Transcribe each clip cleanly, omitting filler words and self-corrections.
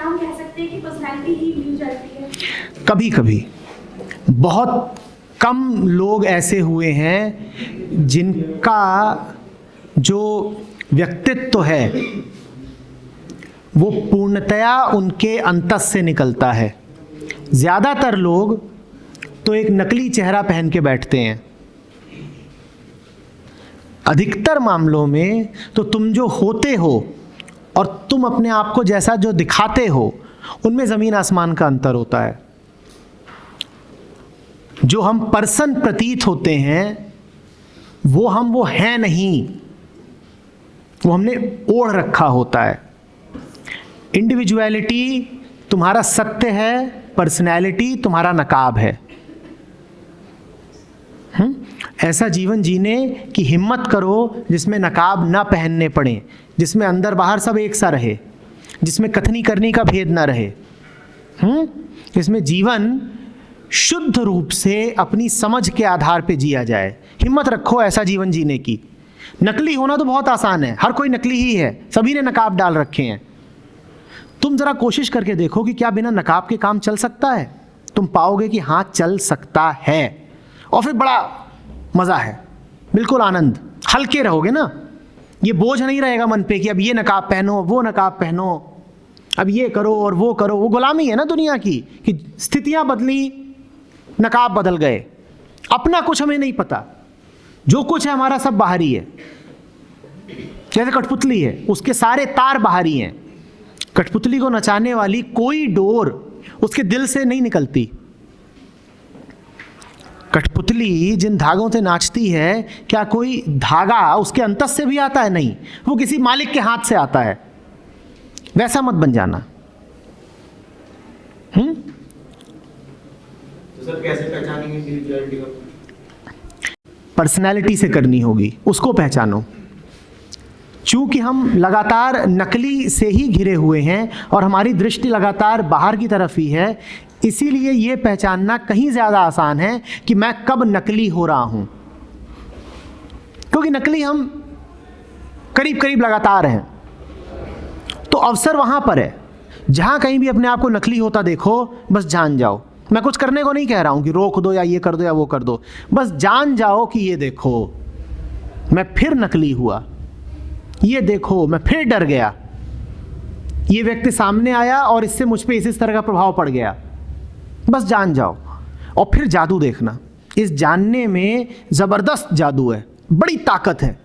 हम कह सकते हैं कि पर्सनैलिटी ही मिल जाती है? कभी कभी बहुत कम लोग ऐसे हुए हैं जिनका जो व्यक्तित्व है वो पूर्णतया उनके अंतस से निकलता है। ज़्यादातर लोग तो एक नकली चेहरा पहन के बैठते हैं। अधिकतर मामलों में तो तुम जो होते हो और तुम अपने आप को जैसा जो दिखाते हो उनमें ज़मीन आसमान का अंतर होता है। जो हम पर्सन प्रतीत होते हैं वो हैं नहीं, वो हमने ओढ़ रखा होता है। इंडिविजुअलिटी तुम्हारा सत्य है, पर्सनैलिटी तुम्हारा नकाब है। ऐसा जीवन जीने की हिम्मत करो जिसमें नकाब ना पहनने पड़े, जिसमें अंदर बाहर सब एक सा रहे, जिसमें कथनी करनी का भेद ना रहे, जिसमें जीवन शुद्ध रूप से अपनी समझ के आधार पे जिया जाए। हिम्मत रखो ऐसा जीवन जीने की। नकली होना तो बहुत आसान है, हर कोई नकली ही है, सभी ने नकाब डाल रखे हैं। तुम जरा कोशिश करके देखो कि क्या बिना नकाब के काम चल सकता है। तुम पाओगे कि हाँ चल सकता है, और फिर बड़ा मज़ा है, बिल्कुल आनंद। हल्के रहोगे ना, ये बोझ नहीं रहेगा मन पे कि अब ये नकाब पहनो, वो नकाब पहनो, अब ये करो और वो करो। वो गुलामी है ना दुनिया की, कि स्थितियां बदली, नकाब बदल गए, अपना कुछ हमें नहीं पता। जो कुछ है हमारा सब बाहरी है। जैसे कठपुतली है, उसके सारे तार बाहरी हैं। कठपुतली को नचाने वाली कोई डोर उसके दिल से नहीं निकलती। कठपुतली जिन धागों से नाचती है, क्या कोई धागा उसके अंतस से भी आता है? नहीं, वो किसी मालिक के हाथ से आता है। वैसा मत बन जाना। तो सर कैसे पहचानेंगे स्पिरिचुअलिटी को? पर्सनैलिटी से करनी होगी, उसको पहचानो। चूंकि हम लगातार नकली से ही घिरे हुए हैं और हमारी दृष्टि लगातार बाहर की तरफ ही है, इसीलिए ये पहचानना कहीं ज़्यादा आसान है कि मैं कब नकली हो रहा हूं। क्योंकि नकली हम करीब करीब लगातार हैं। तो अवसर वहां पर है, जहां कहीं भी अपने आप को नकली होता देखो, बस जान जाओ। मैं कुछ करने को नहीं कह रहा हूं कि रोक दो या ये कर दो या वो कर दो, बस जान जाओ कि ये देखो मैं फिर नकली हुआ, ये देखो मैं फिर डर गया, ये व्यक्ति सामने आया और इससे मुझ पे इस तरह का प्रभाव पड़ गया। बस जान जाओ, और फिर जादू देखना। इस जानने में जबरदस्त जादू है, बड़ी ताकत है।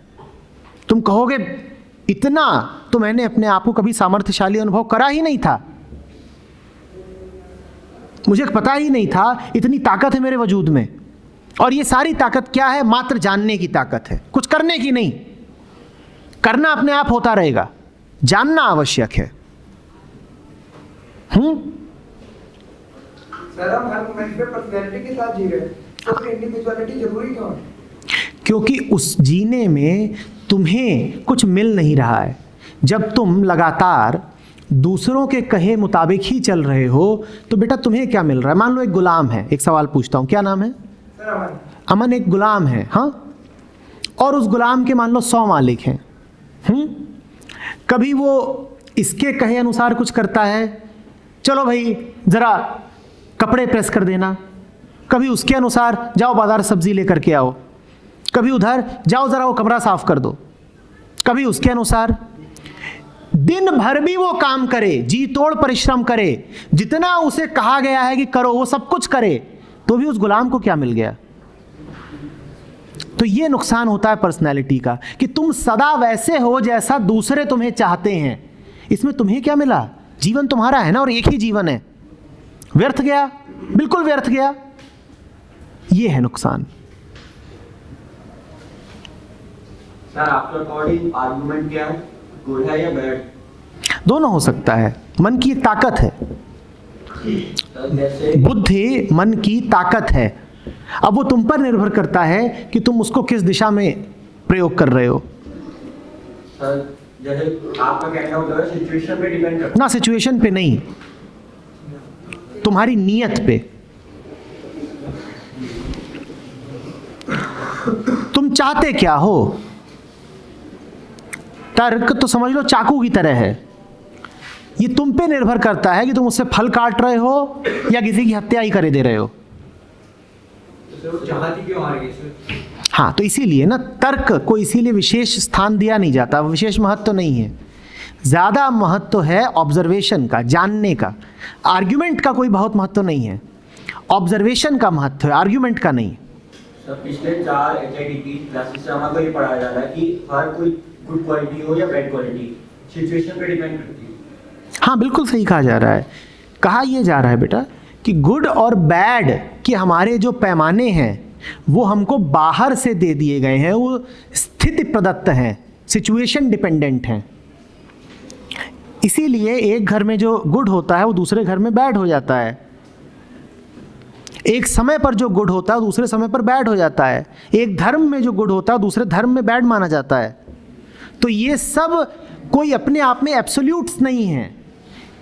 तुम कहोगे इतना तो मैंने अपने आप को कभी सामर्थ्यशाली अनुभव करा ही नहीं था, मुझे पता ही नहीं था इतनी ताकत है मेरे वजूद में। और ये सारी ताकत क्या है? मात्र जानने की ताकत है, कुछ करने की नहीं। करना अपने आप होता रहेगा, जानना आवश्यक है। सर हम हर मोमेंट पे पर्सनैलिटी के साथ जी रहे हैं, तो फिर इंडिविजुअलिटी जरूरी क्यों है? क्योंकि उस जीने में तुम्हें कुछ मिल नहीं रहा है। जब तुम लगातार दूसरों के कहे मुताबिक ही चल रहे हो तो बेटा तुम्हें क्या मिल रहा है? मान लो एक गुलाम है, एक सवाल पूछता हूं, क्या नाम है? सर अमन। अमन एक गुलाम है, हाँ, और उस गुलाम के मान लो 100 मालिक हैं। कभी वो इसके कहे अनुसार कुछ करता है, चलो भाई जरा कपड़े प्रेस कर देना, कभी उसके अनुसार जाओ बाजार सब्जी लेकर के आओ, कभी उधर जाओ जरा वो कमरा साफ कर दो, कभी उसके अनुसार। दिन भर भी वो काम करे, जी तोड़ परिश्रम करे, जितना उसे कहा गया है कि करो वो सब कुछ करे, तो भी उस गुलाम को क्या मिल गया? तो ये नुकसान होता है पर्सनैलिटी का कि तुम सदा वैसे हो जैसा दूसरे तुम्हें चाहते हैं। इसमें तुम्हें क्या मिला? जीवन तुम्हारा है ना, और एक ही जीवन है, व्यर्थ गया, बिल्कुल व्यर्थ गया। ये है नुकसान। सर आपके अकॉर्डिंग आर्गुमेंट क्या है, गुड है या बैड? दोनों हो सकता है, मन की एक ताकत है। बुद्धि मन की ताकत है। अब वो तुम पर निर्भर करता है कि तुम उसको किस दिशा में प्रयोग कर रहे हो। सर जैसे आपका कहना होता है सिचुएशन पे डिपेंड करता है ना, सिचुएशन पे नहीं, तुम्हारी नीयत पे। तुम चाहते क्या हो? तर्क तो समझ लो चाकू की तरह है, ये तुम पे निर्भर करता है कि तुम उससे फल काट रहे हो या किसी की हत्या ही करे दे रहे हो। चाहती क्यों आ रही है सर? हाँ, तो इसीलिए ना तर्क को इसीलिए विशेष स्थान दिया नहीं जाता, विशेष महत्व तो नहीं है। ज़्यादा महत्व तो है ऑब्जर्वेशन का, जानने का। आर्ग्यूमेंट का कोई बहुत महत्व तो नहीं है, ऑब्जर्वेशन का महत्व है, आर्ग्यूमेंट का नहीं। सर पिछले 4 HIT की क्लासेस से हमारे को ये पढ़ाया जा रहा है कि हर कोई गुड क्वालिटी हो या बैड क्वालिटी सिचुएशन पे डिपेंड करती है। हाँ, बिल्कुल सही कहा जा रहा है। कहा यह जा रहा है बेटा कि गुड और बैड के हमारे जो पैमाने हैं वो हमको बाहर से दे दिए गए हैं, वो स्थिति प्रदत्त हैं, सिचुएशन डिपेंडेंट हैं। इसीलिए एक घर में जो गुड होता है वो दूसरे घर में बैड हो जाता है। एक समय पर जो गुड होता है वो दूसरे समय पर बैड हो जाता है। एक धर्म में जो गुड होता है दूसरे धर्म में बैड माना जाता है। तो ये सब कोई अपने आप में एब्सोल्यूट्स नहीं है,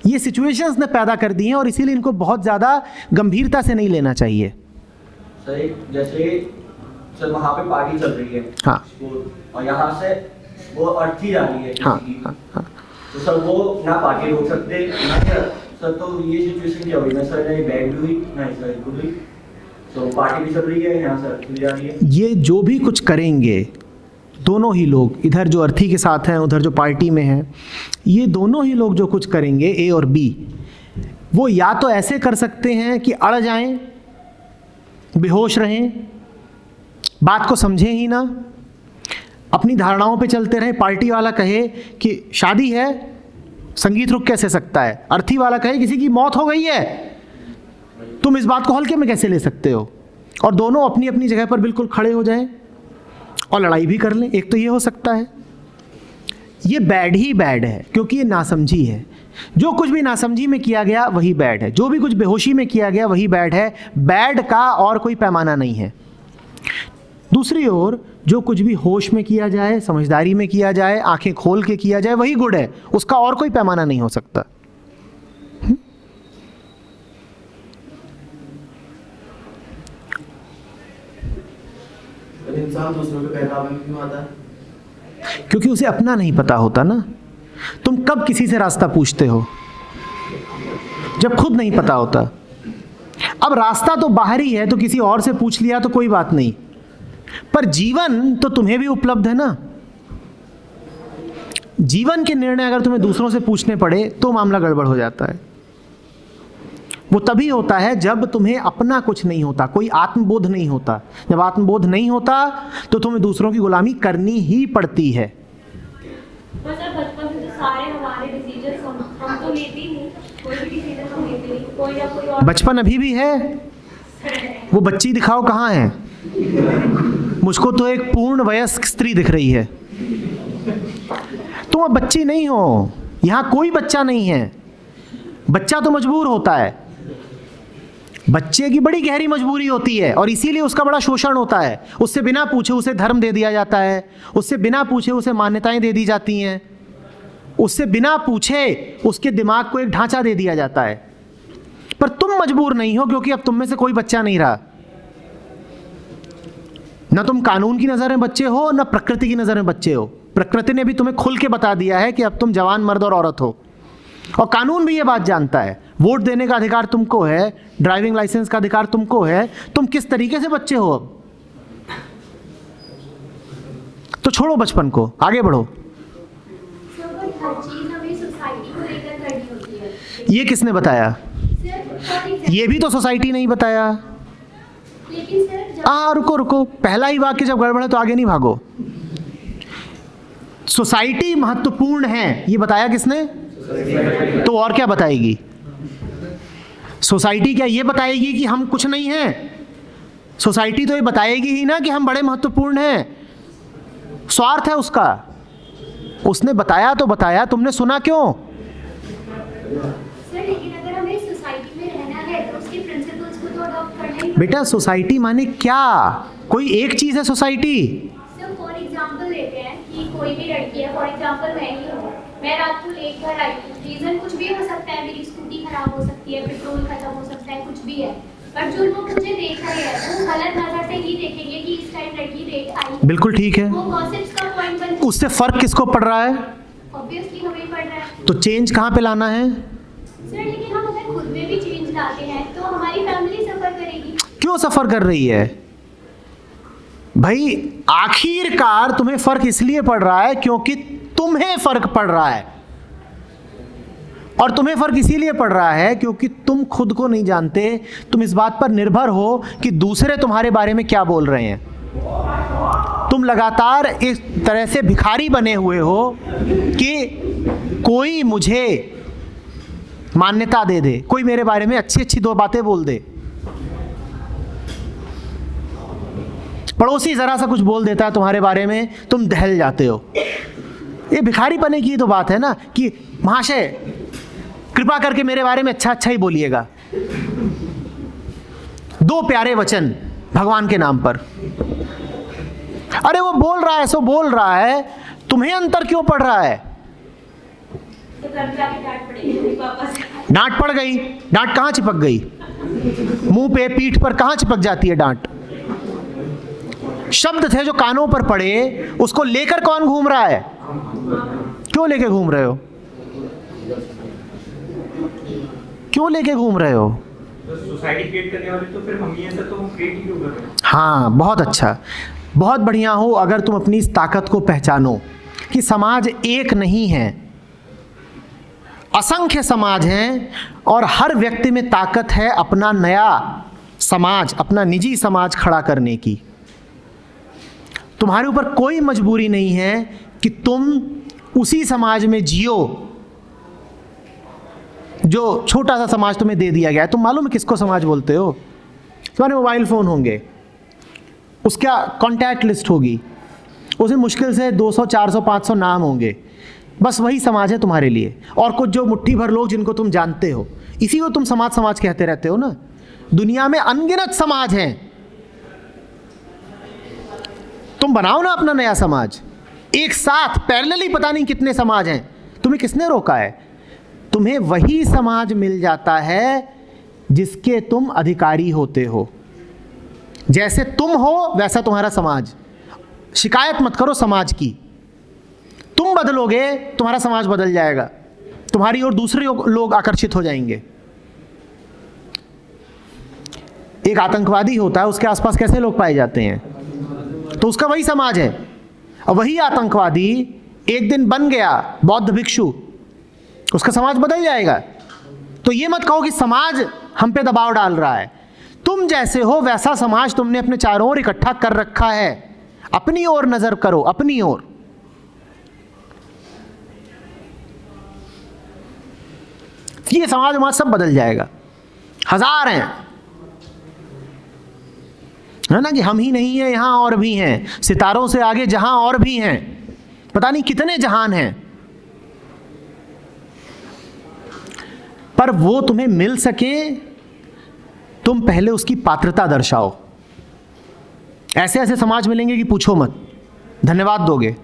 ये सिचुएशंस ने पैदा कर दी हैं और इसीलिए इनको बहुत ज़्यादा गंभीरता से नहीं लेना चाहिए। सर जैसे सर वहाँ पे पार्टी चल रही है, हाँ, और यहाँ से वो अर्थी जा रही है हाँ, किसी की, हाँ, हाँ। तो सर वो ना पार्टी रोक सकते ना क्या सर? तो ये सिचुएशन क्या हुई ना सर? नहीं बैड हुई ना सर गुड हुई, तो पार्टी भी चल रही है, यहाँ सर अर्थी जा रही है। ये जो भी कुछ करेंगे दोनों ही लोग, इधर जो अर्थी के साथ हैं उधर जो पार्टी में हैं, ये दोनों ही लोग जो कुछ करेंगे ए और बी, वो या तो ऐसे कर सकते हैं कि अड़ जाएं, बेहोश रहें, बात को समझें ही ना, अपनी धारणाओं पे चलते रहें। पार्टी वाला कहे कि शादी है, संगीत रुक कैसे सकता है? अर्थी वाला कहे किसी की मौत हो गई है, तुम इस बात को हल्के में कैसे ले सकते हो? और दोनों अपनी अपनी जगह पर बिल्कुल खड़े हो जाएं और लड़ाई भी कर लें। एक तो ये हो सकता है। ये बैड ही बैड है क्योंकि ये नासमझी है। जो कुछ भी नासमझी में किया गया वही बैड है, जो भी कुछ बेहोशी में किया गया वही बैड है। बैड का और कोई पैमाना नहीं है। दूसरी ओर जो कुछ भी होश में किया जाए, समझदारी में किया जाए, आंखें खोल के किया जाए वही गुड है, उसका और कोई पैमाना नहीं हो सकता। इंसान दूसरों के बहकावे में क्यों आता है? क्योंकि उसे अपना नहीं पता होता ना। तुम कब किसी से रास्ता पूछते हो? जब खुद नहीं पता होता। अब रास्ता तो बाहर ही है, तो किसी और से पूछ लिया तो कोई बात नहीं, पर जीवन तो तुम्हें भी उपलब्ध है ना। जीवन के निर्णय अगर तुम्हें दूसरों से पूछने पड़े तो मामला गड़बड़ हो जाता है। वो तभी होता है जब तुम्हें अपना कुछ नहीं होता, कोई आत्मबोध नहीं होता। जब आत्मबोध नहीं होता तो तुम्हें दूसरों की गुलामी करनी ही पड़ती है। मतलब बचपन से तो सारे हमारे डिसीजन हम तो लेते ही नहीं, कोई भी डिसीजन हम लेते नहीं, कोई ना कोई और। बचपन अभी भी है, वो बच्ची दिखाओ कहाँ है? मुझको तो एक पूर्ण वयस्क स्त्री दिख रही है। तुम अब बच्ची नहीं हो, यहाँ कोई बच्चा नहीं है। बच्चा तो मजबूर होता है, बच्चे की बड़ी गहरी मजबूरी होती है और इसीलिए उसका बड़ा शोषण होता है। उससे बिना पूछे उसे धर्म दे दिया जाता है, उससे बिना पूछे उसे मान्यताएं दे दी जाती हैं, उससे बिना पूछे उसके दिमाग को एक ढांचा दे दिया जाता है। पर तुम मजबूर नहीं हो क्योंकि अब तुम में से कोई बच्चा नहीं रहा। ना तुम कानून की नज़र में बच्चे हो, ना प्रकृति की नज़र में बच्चे हो। प्रकृति ने भी तुम्हें खुल के बता दिया है कि अब तुम जवान मर्द और औरत हो, और कानून भी ये बात जानता है। वोट देने का अधिकार तुमको है, ड्राइविंग लाइसेंस का अधिकार तुमको है। तुम किस तरीके से बच्चे हो अब? तो छोड़ो बचपन को, आगे बढ़ो। हर चीज हमें सोसाइटी को लेकर करनी होती है। ये किसने बताया? ये भी तो सोसाइटी नहीं बताया। लेकिन सर रुको रुको, पहला ही वाक्य जब गड़बड़ है तो आगे नहीं भागो। सोसाइटी महत्वपूर्ण है ये बताया किसने? तो और क्या बताएगी सोसाइटी? क्या ये बताएगी कि हम कुछ नहीं हैं? सोसाइटी तो ये बताएगी ही ना कि हम बड़े महत्वपूर्ण हैं। स्वार्थ है उसका। उसने बताया तो बताया, तुमने सुना क्यों? सर लेकिन अगर हमें सोसाइटी में रहना है तो उसके प्रिंसिपल्स को तो अडॉप्ट करना ही। बेटा सोसाइटी माने क्या? कोई एक चीज है सोसाइटी? सर फॉर एग्जांपल लेते हैं कि कोई भी लड़की है, फॉर एग्जांपल मैं ही हूँ, मैं रात को लेट घर आई हूँ, रीजन कुछ भी हो सकता है, मेरी स्कूटी खराब हो सकती है, पेट्रोल खत्म हो सकता है, कुछ भी है, पर जो लोग मुझे देख रहे हैं वो गलत नजर से ही देखेंगे कि इस टाइम लड़की लेट आई। बिल्कुल ठीक है। वो गॉसिप्स का पॉइंट बन। उससे फर्क किसको पड़ रहा है? ऑब्वियसली हमें पड़ रहा है। तो चेंज कहाँ पे लाना है? सर लेकिन हम अगर खुद में भी चेंज लाते हैं तो हमारी फैमिली सफर करेगी। क्यों सफर कर रही है भाई? आखिरकार तुम्हें फर्क इसलिए पड़ रहा है क्योंकि तुम्हें फर्क पड़ रहा है, और तुम्हें फर्क इसीलिए पड़ रहा है क्योंकि तुम खुद को नहीं जानते। तुम इस बात पर निर्भर हो कि दूसरे तुम्हारे बारे में क्या बोल रहे हैं। तुम लगातार इस तरह से भिखारी बने हुए हो कि कोई मुझे मान्यता दे दे, कोई मेरे बारे में अच्छी अच्छी दो बातें बोल दे। पड़ोसी जरा सा कुछ बोल देता है तुम्हारे बारे में, तुम दहल जाते हो। ये भिखारी बने की तो बात है ना कि महाशय कृपा करके मेरे बारे में अच्छा अच्छा ही बोलिएगा। दो प्यारे वचन भगवान के नाम पर। अरे वो बोल रहा है सो बोल रहा है, तुम्हें अंतर क्यों पड़ रहा है? तो घर पे आके डांट पड़ेगी मेरे पापा से। डांट पड़ गई। डांट कहां चिपक गई? मुंह पे, पीठ पर कहां चिपक जाती है डांट? शब्द थे जो कानों पर पड़े, उसको लेकर कौन घूम रहा है? क्यों लेके घूम रहे हो? क्यों लेके घूम रहे हो? सोसाइटी क्रिएट करने वाले तो फिर हम ही हैं सर, तो हम क्रिएट ही क्यों कर रहे हैं? हाँ, बहुत अच्छा, बहुत बढ़िया हो अगर तुम अपनी इस ताकत को पहचानो कि समाज एक नहीं है, असंख्य समाज हैं, और हर व्यक्ति में ताकत है अपना नया समाज, अपना निजी समाज खड़ा करने की। तुम्हारे ऊपर कोई मजबूरी नहीं है कि तुम उसी समाज में जियो जो छोटा सा समाज तुम्हें दे दिया गया है। तुम मालूम है किसको समाज बोलते हो? तुम्हारे मोबाइल फ़ोन होंगे, उसका कॉन्टैक्ट लिस्ट होगी, उसमें मुश्किल से 200, 400, 500 नाम होंगे। बस वही समाज है तुम्हारे लिए, और कुछ जो मुट्ठी भर लोग जिनको तुम जानते हो। इसी को तुम समाज समाज कहते रहते हो ना। दुनिया में अनगिनत समाज हैं, तुम बनाओ ना अपना नया समाज। एक साथ पैरेलली पता नहीं कितने समाज हैं, तुम्हें किसने रोका है? तुम्हें वही समाज मिल जाता है जिसके तुम अधिकारी होते हो। जैसे तुम हो वैसा तुम्हारा समाज। शिकायत मत करो समाज की। तुम बदलोगे, तुम्हारा समाज बदल जाएगा, तुम्हारी ओर दूसरे लोग आकर्षित हो जाएंगे। एक आतंकवादी होता है, उसके आसपास कैसे लोग पाए जाते हैं? तो उसका वही समाज है। और वही आतंकवादी एक दिन बन गया बौद्ध भिक्षु, उसका समाज बदल जाएगा। तो ये मत कहो कि समाज हम पे दबाव डाल रहा है। तुम जैसे हो वैसा समाज तुमने अपने चारों ओर इकट्ठा कर रखा है। अपनी ओर नजर करो, अपनी ओर। ये समाज हमारा सब बदल जाएगा। हजार हैं, है ना, कि हम ही नहीं है, यहां और भी हैं। सितारों से आगे जहां और भी हैं, पता नहीं कितने जहान हैं। पर वो तुम्हें मिल सके, तुम पहले उसकी पात्रता दर्शाओ। ऐसे ऐसे समाज मिलेंगे कि पूछो मत, धन्यवाद दोगे।